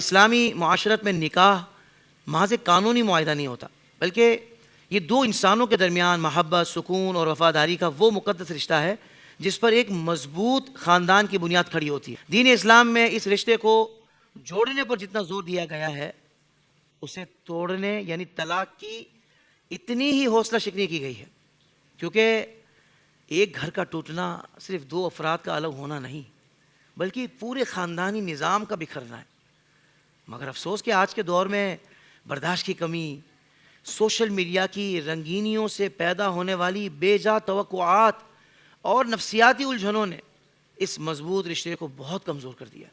اسلامی معاشرت میں نکاح محض قانونی معاہدہ نہیں ہوتا، بلکہ یہ دو انسانوں کے درمیان محبت، سکون اور وفاداری کا وہ مقدس رشتہ ہے جس پر ایک مضبوط خاندان کی بنیاد کھڑی ہوتی ہے۔ دین اسلام میں اس رشتے کو جوڑنے پر جتنا زور دیا گیا ہے، اسے توڑنے یعنی طلاق کی اتنی ہی حوصلہ شکنی کی گئی ہے، کیونکہ ایک گھر کا ٹوٹنا صرف دو افراد کا الگ ہونا نہیں، بلکہ پورے خاندانی نظام کا بکھرنا ہے۔ مگر افسوس کہ آج کے دور میں برداشت کی کمی، سوشل میڈیا کی رنگینیوں سے پیدا ہونے والی بے جا توقعات اور نفسیاتی الجھنوں نے اس مضبوط رشتے کو بہت کمزور کر دیا۔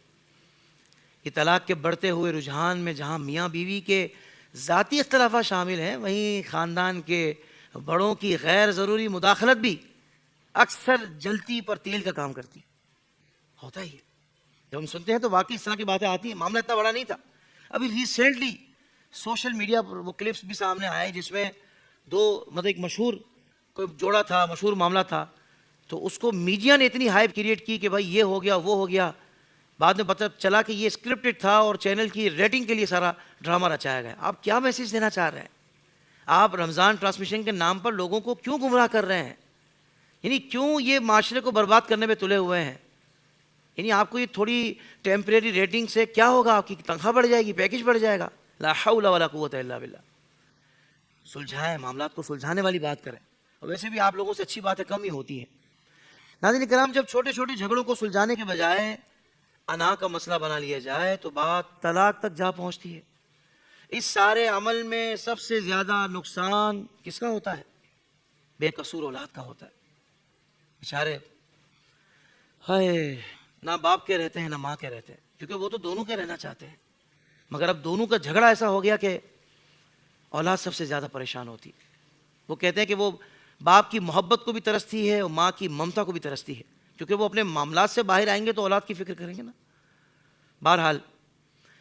یہ طلاق کے بڑھتے ہوئے رجحان میں جہاں میاں بیوی کے ذاتی اختلافات شامل ہیں، وہیں خاندان کے بڑوں کی غیر ضروری مداخلت بھی اکثر جلتی پر تیل کا کام کرتی ہوتا ہی ہے۔ جب ہم سنتے ہیں تو واقعی اس طرح کی باتیں آتی ہیں۔ معاملہ اتنا بڑا نہیں تھا، ابھی ریسنٹلی سوشل میڈیا پر وہ کلپس بھی سامنے آئے جس میں ایک مشہور کوئی جوڑا تھا، مشہور معاملہ تھا، تو اس کو میڈیا نے اتنی ہائپ کریٹ کی کہ بھائی یہ ہو گیا وہ ہو گیا، بعد میں پتہ چلا کہ یہ اسکرپٹڈ تھا اور چینل کی ریٹنگ کے لیے سارا ڈرامہ رچایا گیا۔ آپ کیا میسیج دینا چاہ رہے ہیں؟ آپ رمضان ٹرانسمیشن کے نام پر لوگوں کو کیوں گمراہ کر رہے ہیں؟ یعنی کیوں یہ معاشرے کو برباد کرنے میں تلے ہوئے ہیں؟ یعنی آپ کو یہ تھوڑی ٹیمپریری ریٹنگ سے کیا ہوگا؟ آپ کی تنخواہ بڑھ جائے گی، پیکج بڑھ جائے گا؟ لا حول ولا قوت الا باللہ۔ سلجھائیں، معاملات کو سلجھانے والی بات کریں، اور ویسے بھی آپ لوگوں سے اچھی باتیں کم ہی ہوتی ہیں۔ ناظرین کرام، جب چھوٹے چھوٹے جھگڑوں کو سلجھانے کے بجائے انا کا مسئلہ بنا لیا جائے تو بات طلاق تک جا پہنچتی ہے۔ اس سارے عمل میں سب سے زیادہ نقصان کس کا ہوتا ہے؟ بے قصور اولاد کا ہوتا ہے۔ بیچارے ہائے، نہ باپ کے رہتے ہیں نہ ماں کے رہتے ہیں، کیونکہ وہ تو دونوں کے رہنا چاہتے ہیں، مگر اب دونوں کا جھگڑا ایسا ہو گیا کہ اولاد سب سے زیادہ پریشان ہوتی ہے۔ وہ کہتے ہیں کہ وہ باپ کی محبت کو بھی ترستی ہے اور ماں کی ممتا کو بھی ترستی ہے، کیونکہ وہ اپنے معاملات سے باہر آئیں گے تو اولاد کی فکر کریں گے نا۔ بہرحال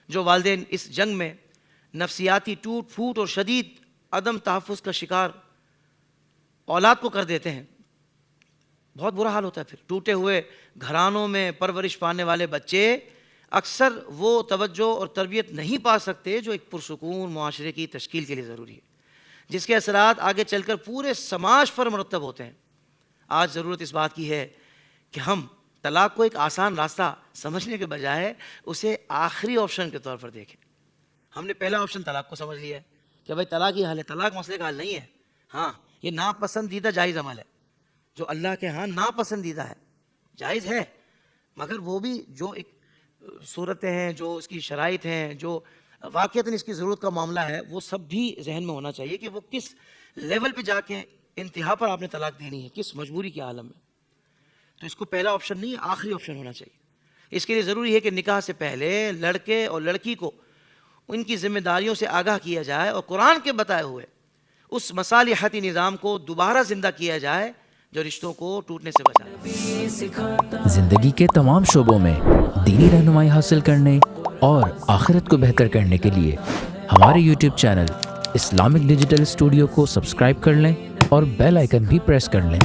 جو والدین اس جنگ میں نفسیاتی ٹوٹ پھوٹ اور شدید عدم تحفظ کا شکار اولاد کو کر دیتے ہیں، بہت برا حال ہوتا ہے۔ پھر ٹوٹے ہوئے گھرانوں میں پرورش پانے والے بچے اکثر وہ توجہ اور تربیت نہیں پا سکتے جو ایک پرسکون معاشرے کی تشکیل کے لیے ضروری ہے، جس کے اثرات آگے چل کر پورے سماج پر مرتب ہوتے ہیں۔ آج ضرورت اس بات کی ہے کہ ہم طلاق کو ایک آسان راستہ سمجھنے کے بجائے اسے آخری آپشن کے طور پر دیکھیں۔ ہم نے پہلا آپشن طلاق کو سمجھ لیا ہے کہ بھائی طلاق ہی حل ہے، طلاق مسئلے کا حل نہیں ہے۔ ہاں، یہ ناپسندیدہ جائز عمل ہے جو اللہ کے ہاں ناپسندیدہ ہے، جائز ہے، مگر وہ بھی جو ایک صورتیں ہیں، جو اس کی شرائط ہیں، جو واقعتاً اس کی ضرورت کا معاملہ ہے، وہ سب بھی ذہن میں ہونا چاہیے کہ وہ کس لیول پہ جا کے انتہا پر آپ نے طلاق دینی ہے، کس مجبوری کے عالم میں۔ تو اس کو پہلا آپشن نہیں، آخری آپشن ہونا چاہیے۔ اس کے لیے ضروری ہے کہ نکاح سے پہلے لڑکے اور لڑکی کو ان کی ذمہ داریوں سے آگاہ کیا جائے اور قرآن کے بتائے ہوئے اس مصالحتی نظام کو دوبارہ زندہ کیا جائے جو رشتوں کو ٹوٹنے سے بچائے۔ زندگی کے تمام شعبوں میں دینی رہنمائی حاصل کرنے اور آخرت کو بہتر کرنے کے لیے ہمارے YouTube channel Islamic digital studio کو سبسکرائب کر لیں اور بیل آئیکن بھی پریس کر لیں۔